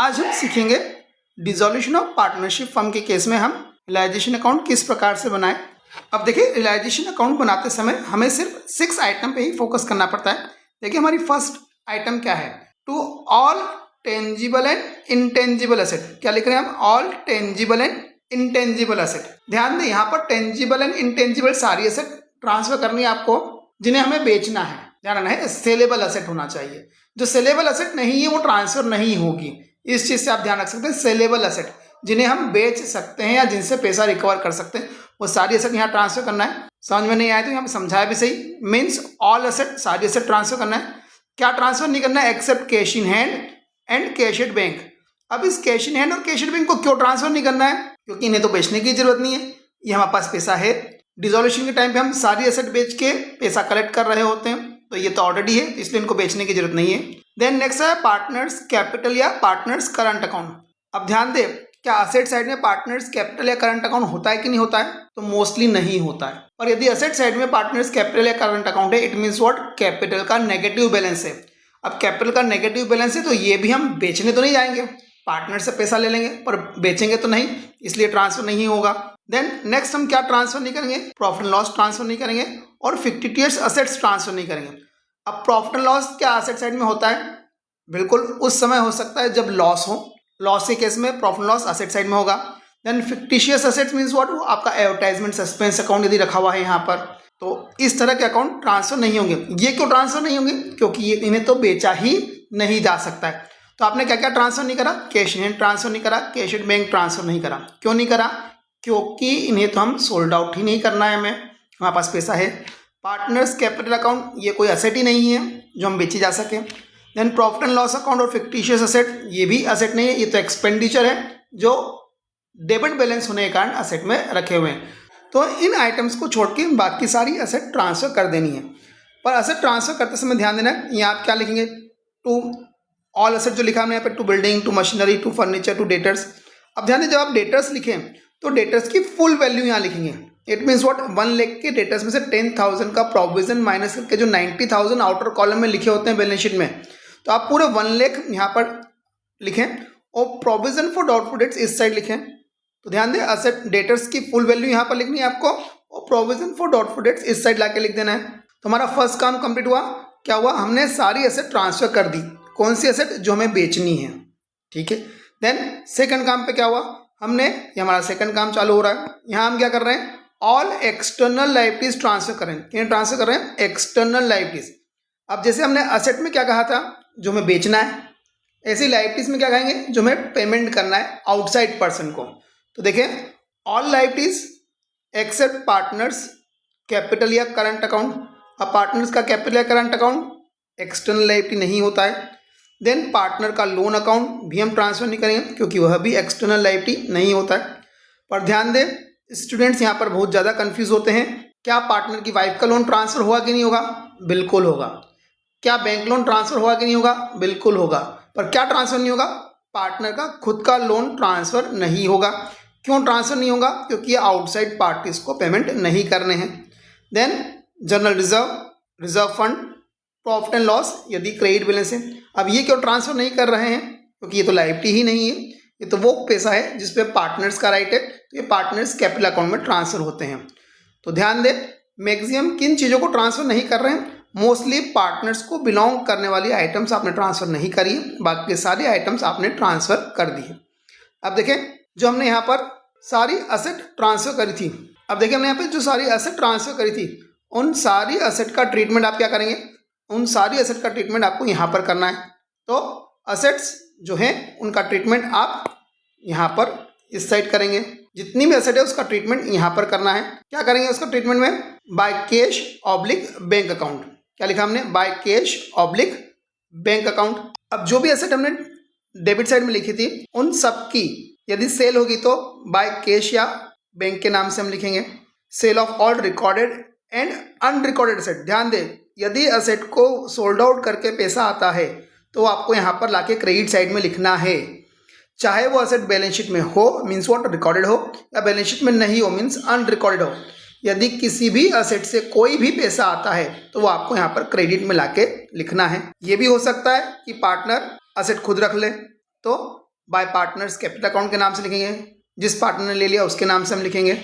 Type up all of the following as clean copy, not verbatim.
आज हम सीखेंगे डिसॉल्यूशन ऑफ पार्टनरशिप फर्म के केस में हम रियलाइजेशन अकाउंट किस प्रकार से बनाएं। अब देखिए, रियलाइजेशन अकाउंट बनाते समय हमें सिर्फ 6 आइटम पे ही फोकस करना पड़ता है। देखिए, हमारी फर्स्ट आइटम क्या है, to all tangible and intangible asset. क्या लिख रहे हैं हम, all tangible and intangible asset. ध्यान दें, यहाँ पर टेंजिबल एंड इंटेंजिबल सारी एसेट ट्रांसफर करनी है आपको, जिन्हें हमें बेचना है। ध्यान रखना है, सेलेबल एसेट होना चाहिए। जो सेलेबल एसेट नहीं है वो ट्रांसफर नहीं होगी। इस चीज से आप ध्यान रख सकते हैं। सेलेबल एसेट जिन्हें हम बेच सकते हैं या जिनसे पैसा रिकवर कर सकते हैं, वो सारी एसेट यहाँ ट्रांसफर करना है। समझ में नहीं आया तो यहाँ पे समझाया भी सही। मीन्स ऑल एसेट, सारी एसेट ट्रांसफर करना है। क्या ट्रांसफर नहीं करना है, except cash in hand and cash at bank. अब इस कैश इन हैंड और कैश एट बैंक को क्यों ट्रांसफर नहीं करना है, क्योंकि इन्हें तो बेचने की जरूरत नहीं है, ये हमारे पास पैसा है। डिसॉल्यूशन के टाइम पे हम सारी एसेट बेच के पैसा कलेक्ट कर रहे होते हैं, तो ये तो ऑलरेडी है, इसलिए इनको बेचने की जरूरत नहीं है। देन नेक्स्ट है पार्टनर्स कैपिटल या पार्टनर्स करंट अकाउंट। अब ध्यान दे, क्या असेट साइड में पार्टनर्स कैपिटल या करंट अकाउंट होता है कि नहीं होता है, तो मोस्टली नहीं होता है। और यदि असेट साइड में पार्टनर्स कैपिटल या करंट अकाउंट है, इट मीन्स व्हाट, कैपिटल का नेगेटिव बैलेंस है। अब कैपिटल का नेगेटिव बैलेंस है तो ये भी हम बेचने तो नहीं जाएंगे, पार्टनर से पैसा ले लेंगे पर बेचेंगे तो नहीं, इसलिए ट्रांसफर नहीं होगा। देन नेक्स्ट हम क्या ट्रांसफर नहीं करेंगे, प्रॉफिट एंड लॉस ट्रांसफर नहीं करेंगे और फिक्टिटियस असेट्स ट्रांसफर नहीं करेंगे। अब प्रॉफिट एंड लॉस क्या असेट साइड में होता है, बिल्कुल उस समय हो सकता है जब लॉस हो। लॉस के केस में प्रॉफिट लॉस असेट साइड में होगा। Then fictitious assets means what, आपका एडवर्टाइजमेंट सस्पेंस अकाउंट यदि रखा हुआ है यहाँ पर, तो इस तरह के अकाउंट ट्रांसफर नहीं होंगे। ये क्यों ट्रांसफर नहीं होंगे, क्योंकि ये इन्हें तो बेचा ही नहीं जा सकता है। तो आपने क्या क्या ट्रांसफर नहीं करा, कैश इन हैंड ट्रांसफर नहीं करा, कैश एट बैंक ट्रांसफर नहीं करा। क्यों नहीं करा, क्योंकि इन्हें तो हम सोल्ड आउट ही नहीं करना है, हमें हमारे पास पैसा है। पार्टनर्स कैपिटल अकाउंट, ये कोई असेट ही नहीं है जो हम बेची जा सके। Then profit and loss account और फिक्टिशियस असेट, ये भी असेट नहीं है, ये तो एक्सपेंडिचर है जो डेबिट बैलेंस होने के कारण असेट में रखे हुए हैं। तो इन आइटम्स को छोड़ के बाकी सारी असेट ट्रांसफर कर देनी है। पर असेट ट्रांसफर करते समय ध्यान देना है, यहाँ आप क्या लिखेंगे, टू ऑल असेट जो लिखा हमने यहाँ पे, to building, to machinery, to furniture, to debtors. अब ध्यान दें, जब आप डेटर्स लिखें तो डेटर्स की फुल वैल्यू यहाँ लिखेंगे। इट मीन्स व्हाट, 1 लाख के डेटर्स में से 10,000 का प्रोविजन माइनस करके जो 90,000 आउटर कॉलम में लिखे होते हैं बैलेंस शीट में, तो आप पूरे 1 लाख यहाँ पर लिखें और प्रोविजन फॉर डाउटफुल डेट्स इस साइड लिखें। तो ध्यान दें, असेट डेटर्स की फुल वैल्यू यहाँ पर लिखनी है आपको और प्रोविजन फॉर डाउटफुल डेट्स इस साइड लाके लिख देना है। तो हमारा फर्स्ट काम कंप्लीट हुआ। क्या हुआ, हमने सारी एसेट ट्रांसफर कर दी। कौन सी एसेट, जो हमें बेचनी है, ठीक है। देन सेकंड काम पे क्या हुआ, हमने, ये हमारा सेकंड काम चालू हो रहा है। यहाँ हम क्या कर रहे हैं, ऑल एक्सटर्नल लायबिलिटीज ट्रांसफर करें। किन्हें ट्रांसफर कर रहे हैं, एक्सटर्नल लायबिलिटीज। अब जैसे हमने असेट में क्या कहा था, जो हमें बेचना है, ऐसे लायबिलिटीज में क्या कहेंगे, जो हमें पेमेंट करना है आउटसाइड पर्सन को। तो देखें, all liabilities except partners capital या करंट अकाउंट। अब पार्टनर्स का कैपिटल या करंट अकाउंट एक्सटर्नल लायबिलिटी नहीं होता है। देन पार्टनर का लोन अकाउंट भी हम ट्रांसफर नहीं करेंगे, क्योंकि वह भी एक्सटर्नल लायबिलिटी नहीं होता है। पर ध्यान दें, स्टूडेंट्स यहाँ पर बहुत ज़्यादा कंफ्यूज होते हैं। क्या पार्टनर की वाइफ का लोन ट्रांसफर होगा कि नहीं होगा, बिल्कुल होगा। क्या बैंक लोन ट्रांसफर होगा कि नहीं होगा, बिल्कुल होगा। पर क्या ट्रांसफर नहीं होगा, पार्टनर का खुद का लोन ट्रांसफर नहीं होगा। क्यों ट्रांसफर नहीं होगा, क्योंकि ये आउटसाइड पार्टीज को पेमेंट नहीं करने हैं। Then general reserve, reserve fund, profit and loss यदि क्रेडिट बैलेंस है। अब ये क्यों ट्रांसफर नहीं कर रहे हैं, क्योंकि ये तो लायबिलिटी ही नहीं है, ये तो वो पैसा है जिस पे पार्टनर्स का राइट है, तो ये पार्टनर्स कैपिटल अकाउंट में ट्रांसफर होते हैं। तो ध्यान दें, मैक्सिमम किन चीज़ों को ट्रांसफर नहीं कर रहे हैं, मोस्टली पार्टनर्स को बिलोंग करने वाली आइटम्स आपने ट्रांसफर नहीं करी है, बाकी सारी आइटम्स आपने ट्रांसफर कर दी है। अब देखें, जो हमने यहाँ पर सारी असेट ट्रांसफर करी थी, अब देखिए हमने यहाँ पे जो सारी असेट ट्रांसफर करी थी, उन सारी असेट का ट्रीटमेंट आप क्या करेंगे, उन सारी असेट का ट्रीटमेंट आपको यहाँ पर करना है। तो असेट्स जो हैं उनका ट्रीटमेंट आप यहाँ पर इस साइड करेंगे। जितनी भी असेट है उसका ट्रीटमेंट यहाँ पर करना है। क्या करेंगे उसका ट्रीटमेंट में, by cash oblique bank account. क्या लिखा हमने, by cash oblique bank account. अब जो भी असेट हमने डेबिट साइड में लिखी थी, उन सब की यदि सेल होगी तो बाय कैश या बैंक के नाम से हम लिखेंगे। Sale of all recorded and unrecorded asset. ध्यान दें, यदि असेट को सोल्ड आउट करके पैसा आता है तो आपको यहाँ पर लाके क्रेडिट साइड में लिखना है, चाहे वो असेट बैलेंस शीट में हो, मीन्स व्हाट, रिकॉर्डेड हो, या बैलेंस शीट में नहीं हो, मीन्स अनरिकॉर्डेड हो। यदि किसी भी असेट से कोई भी पैसा आता है तो वो आपको यहाँ पर क्रेडिट में लाके लिखना है। ये भी हो सकता है कि पार्टनर असेट खुद रख ले, तो बाय पार्टनर्स कैपिटल अकाउंट के नाम से लिखेंगे, जिस पार्टनर ने ले लिया उसके नाम से हम लिखेंगे।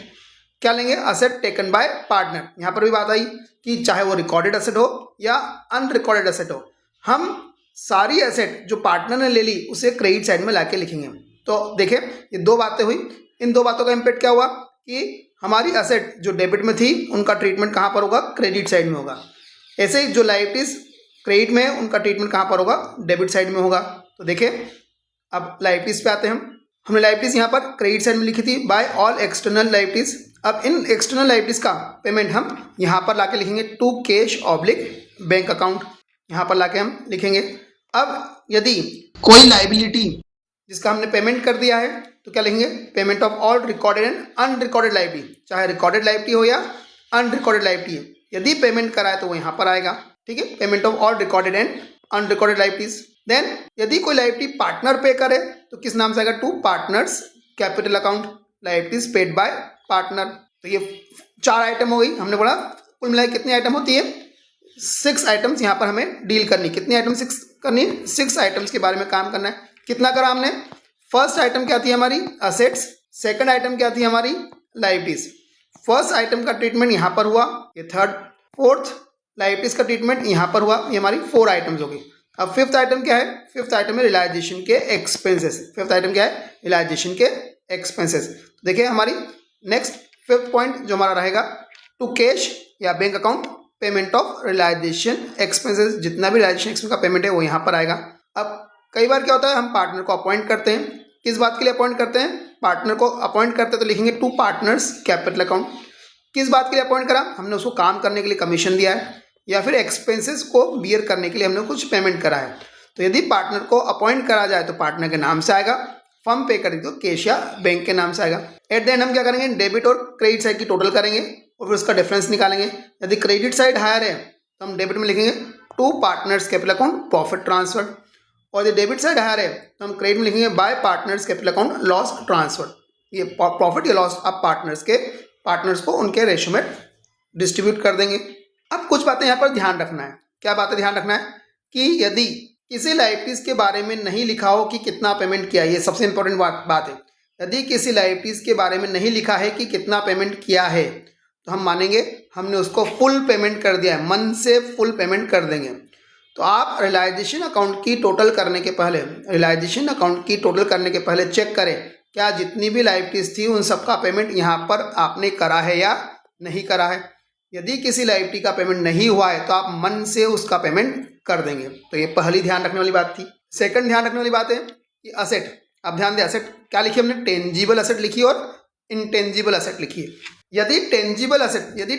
क्या लेंगे? Asset taken by partner. यहाँ पर भी बात आई कि चाहे वो रिकॉर्डेड असेट हो या अनरिकॉर्डेड असेट हो, हम सारी एसेट जो पार्टनर ने ले ली उसे क्रेडिट साइड में लाके लिखेंगे। तो देखिए ये दो बातें हुई, इन दो बातों का इम्पैक्ट क्या हुआ कि हमारी एसेट जो डेबिट में थी उनका ट्रीटमेंट कहाँ पर होगा? क्रेडिट साइड में होगा। ऐसे ही जो लायबिलिटीज क्रेडिट में है उनका ट्रीटमेंट कहाँ पर होगा? डेबिट साइड में होगा। तो देखिए अब लायबिलिटीज पे आते हैं हमने लायबिलिटीज यहाँ पर क्रेडिट साइड में लिखी थी बाय ऑल एक्सटर्नल लायबिलिटीज। अब इन एक्सटर्नल लायबिलिटीज का पेमेंट हम यहाँ पर लाके लिखेंगे to cash oblique bank account, यहाँ पर लाके हम लिखेंगे। अब यदि कोई लायबिलिटी जिसका हमने पेमेंट कर दिया है तो क्या लिखेंगे? Payment of all recorded and unrecorded liability, चाहे रिकॉर्डेड लायबिलिटी हो या अनरिकॉर्डेड लायबिलिटी, यदि पेमेंट कराए तो वो यहाँ पर आएगा। ठीक है, payment of all recorded and unrecorded liabilities. Then यदि कोई लायबिलिटी पार्टनर पे करे तो किस नाम से आएगा? To partners capital account, liabilities paid by partner. तो ये 4 आइटम हो गई। हमने बोला कुल मिलाकर कितनी आइटम होती है? 6 आइटम्स यहाँ पर हमें डील करनी। कितनी आइटम 6 करनी है? 6 आइटम्स के बारे में काम करना है। कितना करा हमने? फर्स्ट आइटम क्या थी हमारी? असेट्स। सेकंड आइटम क्या थी हमारी? लायबिलिटीज। फर्स्ट आइटम का ट्रीटमेंट यहाँ पर हुआ, ये थर्ड। फोर्थ लायबिलिटीज का ट्रीटमेंट यहाँ पर हुआ, ये हमारी 4 आइटम्स हो गई। अब फिफ्थ आइटम क्या है? फिफ्थ आइटम है रियलाइजेशन के एक्सपेंसेस। फिफ्थ आइटम क्या है? रियलाइजेशन के एक्सपेंसेस। देखिए हमारी नेक्स्ट फिफ्थ पॉइंट जो हमारा रहेगा टू कैश या bank account payment of realisation expenses. जितना भी रियलाइजेशन एक्सपेंस का पेमेंट है वो यहाँ पर आएगा। अब कई बार क्या होता है हम पार्टनर को अपॉइंट करते हैं, किस बात के लिए अपॉइंट करते हैं? पार्टनर को अपॉइंट करते हैं तो लिखेंगे टू पार्टनर्स कैपिटल अकाउंट। किस बात के लिए अपॉइंट करा? हमने उसको काम करने के लिए कमीशन दिया है या फिर एक्सपेंसेस को बियर करने के लिए हमने कुछ पेमेंट करा है। तो यदि पार्टनर को अपॉइंट करा जाए तो पार्टनर के नाम से आएगा, फर्म पे करेंगे तो कैश या बैंक के नाम से आएगा। एट द एंड हम क्या करेंगे? डेबिट और क्रेडिट साइड की टोटल करेंगे और फिर उसका डिफरेंस निकालेंगे। यदि क्रेडिट साइड हायर है तो हम डेबिट में लिखेंगे to partners capital account profit transfer, और यदि डेबिट साइड हायर है तो हम क्रेडिट में लिखेंगे bye partners capital account loss transfer. ये प्रॉफिट या लॉस आप पार्टनर्स को उनके रेशो में डिस्ट्रीब्यूट कर देंगे। अब कुछ बातें यहाँ पर ध्यान रखना है। क्या बातें ध्यान रखना है? कि यदि किसी लायबिलिटीज के बारे में नहीं लिखा हो कि कितना पेमेंट किया, ये सबसे इंपॉर्टेंट बात है। यदि किसी लायबिलिटीज के बारे में नहीं लिखा है कि कितना पेमेंट किया है तो हम मानेंगे हमने उसको फुल पेमेंट कर दिया है, मन से फुल पेमेंट कर देंगे। तो आप रियलाइजेशन अकाउंट की टोटल करने के पहले चेक करें क्या जितनी भी लायबिलिटीज थी उन सबका पेमेंट यहाँ पर आपने करा है या नहीं करा है। यदि किसी लायबिलिटी का पेमेंट नहीं हुआ है तो आप मन से उसका पेमेंट कर देंगे। तो ये पहली ध्यान रखने वाली बात थी। सेकंड ध्यान रखने वाली बात है कि असेट। अब ध्यान दें, असेट क्या लिखी हमने? टेंजिबल असेट लिखी और इंटेंजिबल असेट लिखी है। यदि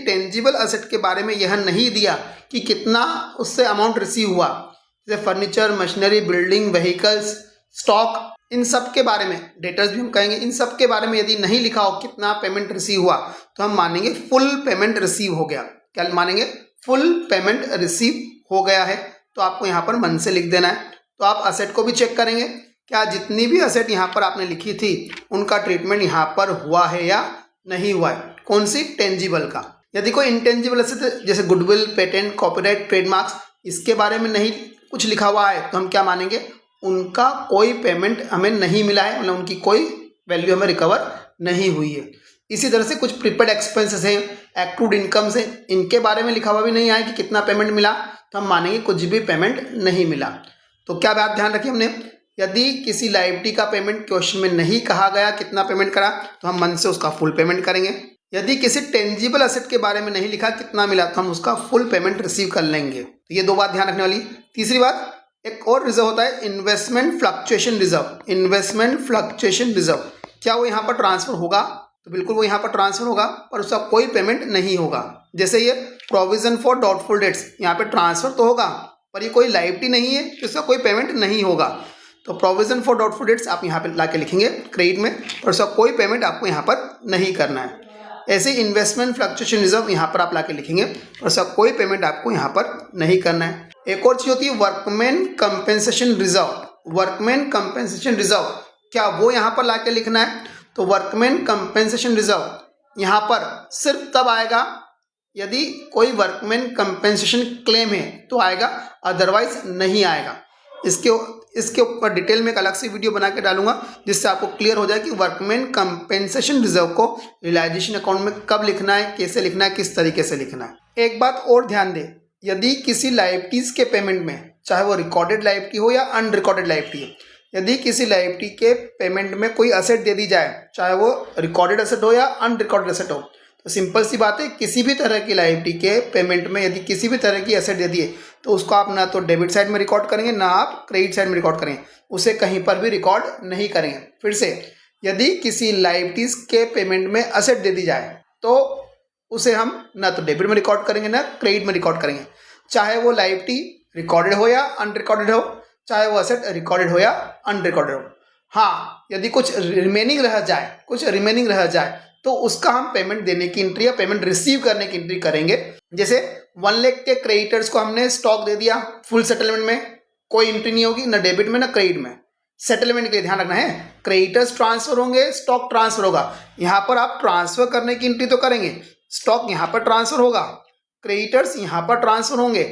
टेंजिबल असेट के बारे में यह नहीं दिया कि कितना उससे अमाउंट रिसीव हुआ, जैसे furniture, machinery, building, vehicles, stock, इन सब के बारे में, डेटर्स भी हम कहेंगे, इन सब के बारे में यदि नहीं लिखा हो कितना पेमेंट रिसीव हुआ तो हम मानेंगे फुल पेमेंट रिसीव हो गया। क्या मानेंगे? फुल पेमेंट रिसीव हो गया है। तो आपको यहाँ पर मन से लिख देना है। तो आप असेट को भी चेक करेंगे क्या जितनी भी असेट यहाँ पर आपने लिखी थी उनका ट्रीटमेंट यहाँ पर हुआ है या नहीं हुआ है। कौन सी? टेंजिबल का। यदि कोई इंटेंजिबल असेट जैसे गुडविल, पेटेंट, कॉपीराइट, ट्रेडमार्क्स, इसके बारे में नहीं कुछ लिखा हुआ है तो हम क्या मानेंगे? उनका कोई पेमेंट हमें नहीं मिला है, मतलब उनकी कोई वैल्यू हमें रिकवर नहीं हुई है। इसी तरह से कुछ प्रीपेड एक्सपेंसेस हैं, एक्रूड इनकम्स हैं, इनके बारे में लिखा हुआ भी नहीं है कि कितना पेमेंट मिला तो हम मानेंगे कुछ भी पेमेंट नहीं मिला। तो क्या बात ध्यान रखी हमने? यदि किसी लायबिलिटी का पेमेंट क्वेश्चन में नहीं कहा गया कितना पेमेंट करा तो हम मन से उसका फुल पेमेंट करेंगे। यदि किसी टेंजिबल असेट के बारे में नहीं लिखा कितना मिला तो हम उसका फुल पेमेंट रिसीव कर लेंगे। तो ये 2 बात ध्यान रखने वाली। तीसरी बात, एक और रिजर्व होता है इन्वेस्टमेंट फ्लक्चुएशन रिजर्व। क्या वो यहाँ पर ट्रांसफर होगा? तो बिल्कुल वो यहाँ पर ट्रांसफर होगा, पर उसका कोई पेमेंट नहीं होगा। जैसे ये प्रोविजन फॉर डाउटफुल डेट्स, यहाँ पे ट्रांसफर तो होगा पर ये कोई लायबिलिटी नहीं है तो इसका कोई पेमेंट नहीं होगा। तो प्रोविजन फॉर डाउटफुल डेट्स आप यहाँ पे ला के लिखेंगे क्रेडिट में, पर उसका कोई पेमेंट आपको यहाँ पर नहीं करना है। ऐसे इन्वेस्टमेंट फ्लक्चुएशन रिजर्व यहाँ पर आप ला के लिखेंगे, पर उसका कोई पेमेंट आपको यहाँ पर नहीं करना है। एक और चीज़ होती है वर्कमैन कंपेंसेशन रिजर्व। क्या वो यहाँ पर ला के लिखना है? तो वर्कमैन कंपेंसेशन रिजर्व यहाँ पर सिर्फ तब आएगा यदि कोई वर्कमैन कंपेंसेशन क्लेम है तो आएगा, अदरवाइज नहीं आएगा। इसके ऊपर डिटेल में एक अलग से वीडियो बना के डालूंगा, जिससे आपको क्लियर हो जाए कि वर्कमैन कंपेंसेशन रिजर्व को रियलाइजेशन अकाउंट में कब लिखना है, कैसे लिखना है, किस तरीके से लिखना है। एक बात और ध्यान दें, यदि किसी लायबिलिटीज के पेमेंट में, चाहे वो रिकॉर्डेड लायबिलिटी हो या अनरिकॉर्डेड लायबिलिटी हो, यदि किसी लायबिलिटी के पेमेंट में कोई असेट दे दी जाए, चाहे वो रिकॉर्डेड असेट हो या अनरिकॉर्डेड असेट हो, तो सिंपल सी बात है, किसी भी तरह की लायबिलिटी के पेमेंट में यदि किसी भी तरह की एसेट दे दिए तो उसको आप ना तो डेबिट साइड में रिकॉर्ड करेंगे, ना आप क्रेडिट साइड में रिकॉर्ड करेंगे, उसे कहीं पर भी रिकॉर्ड नहीं करेंगे। फिर से, यदि किसी लायबिलिटीज के पेमेंट में असेट दे दी जाए तो उसे हम ना तो डेबिट में रिकॉर्ड करेंगे ना क्रेडिट में रिकॉर्ड करेंगे, चाहे वो लायबिलिटी रिकॉर्डेड हो या अनरिकॉर्डेड हो, चाहे वो असेट रिकॉर्डेड हो या अनरिकॉर्डेड हो। हाँ, यदि कुछ रिमेनिंग रह जाए तो उसका हम पेमेंट देने की एंट्री या पेमेंट रिसीव करने की एंट्री करेंगे। जैसे 1 लाख के क्रेडिटर्स को हमने स्टॉक दे दिया, फुल सेटलमेंट में कोई एंट्री नहीं होगी, ना डेबिट में ना क्रेडिट में। सेटलमेंट के लिए ध्यान रखना है, क्रेडिटर्स ट्रांसफर होंगे, स्टॉक ट्रांसफर होगा। यहाँ पर आप ट्रांसफर करने की एंट्री तो करेंगे, स्टॉक यहाँ पर ट्रांसफर होगा, क्रेडिटर्स यहाँ पर ट्रांसफर होंगे,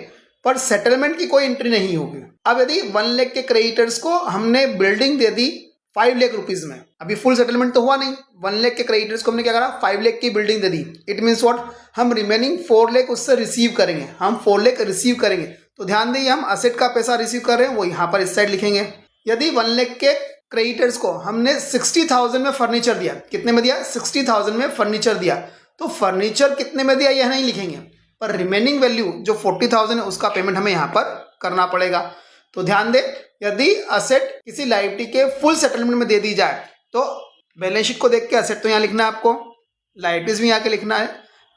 पर सेटलमेंट की कोई एंट्री नहीं होगी। अब यदि 1 लाख के क्रेडिटर्स को हमने बिल्डिंग दे दी 5 लाख रुपीज में, अभी फुल सेटलमेंट तो हुआ नहीं, 1 लाख के क्रेडिटर्स को हमने क्या करा, 5 लाख की building they the. It means what, हम रिमेनिंग 4 लाख उससे रिसीव करेंगे, हम 4 लाख रिसीव करेंगे। तो ध्यान दें, हम असेट का पैसा रिसीव कर रहे हैं, वो यहाँ पर इस साइड लिखेंगे। यदि 1 लाख के क्रेडिटर्स को हमने 60,000 में फर्नीचर दिया, कितने में दिया, 60,000 में फर्नीचर दिया, तो फर्नीचर कितने में दिया यह नहीं लिखेंगे, पर रिमेनिंग वैल्यू जो 40,000 है उसका पेमेंट हमें यहाँ पर करना पड़ेगा। तो ध्यान दें, यदि असेट किसी लायबिलिटी के फुल सेटलमेंट में दे दी जाए तो बैलेंस शीट को देख के असेट तो यहाँ लिखना है आपको, लायबिलिटीज भी यहाँ के लिखना है,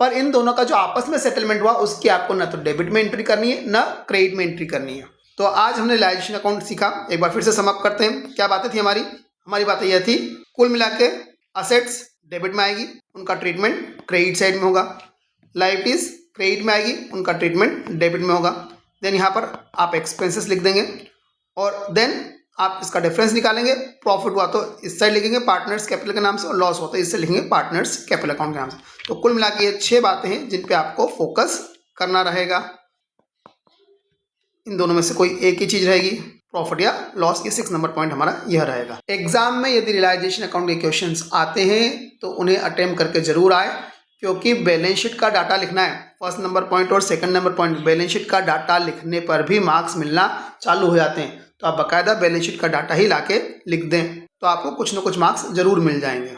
पर इन दोनों का जो आपस में सेटलमेंट हुआ उसकी आपको ना तो डेबिट में एंट्री करनी है ना क्रेडिट में एंट्री करनी है। तो आज हमने रियलाइजेशन अकाउंट सीखा, एक बार फिर से समअप करते हैं। क्या बातें थी हमारी बातें यह थी, कुल मिला के असेट्स डेबिट में आएगी, उनका ट्रीटमेंट क्रेडिट साइड में होगा, लायबिलिटीज क्रेडिट में आएगी, उनका ट्रीटमेंट डेबिट में होगा। देन यहाँ पर आप एक्सपेंसेस लिख देंगे और देन आप इसका डिफरेंस निकालेंगे। प्रॉफिट हुआ तो इस साइड लिखेंगे पार्टनर्स कैपिटल के नाम से, और लॉस हुआ तो इससे लिखेंगे पार्टनर्स कैपिटल अकाउंट के नाम से। तो कुल मिला के ये 6 बातें हैं जिन पे आपको फोकस करना रहेगा। इन दोनों में से कोई एक ही चीज रहेगी, प्रॉफिट या लॉस। ये 6 नंबर पॉइंट हमारा यह रहेगा। एग्जाम में यदि रियलाइजेशन अकाउंट के क्वेश्चंस आते हैं तो उन्हें अटेम्प्ट करके जरूर आए, क्योंकि बैलेंस शीट का डाटा लिखना है। फर्स्ट नंबर पॉइंट और second number point balance sheet का डाटा लिखने पर भी मार्क्स मिलना चालू हो जाते हैं। तो आप बाकायदा बैलेंस शीट का डाटा ही लाके लिख दें तो आपको कुछ ना कुछ मार्क्स जरूर मिल जाएंगे।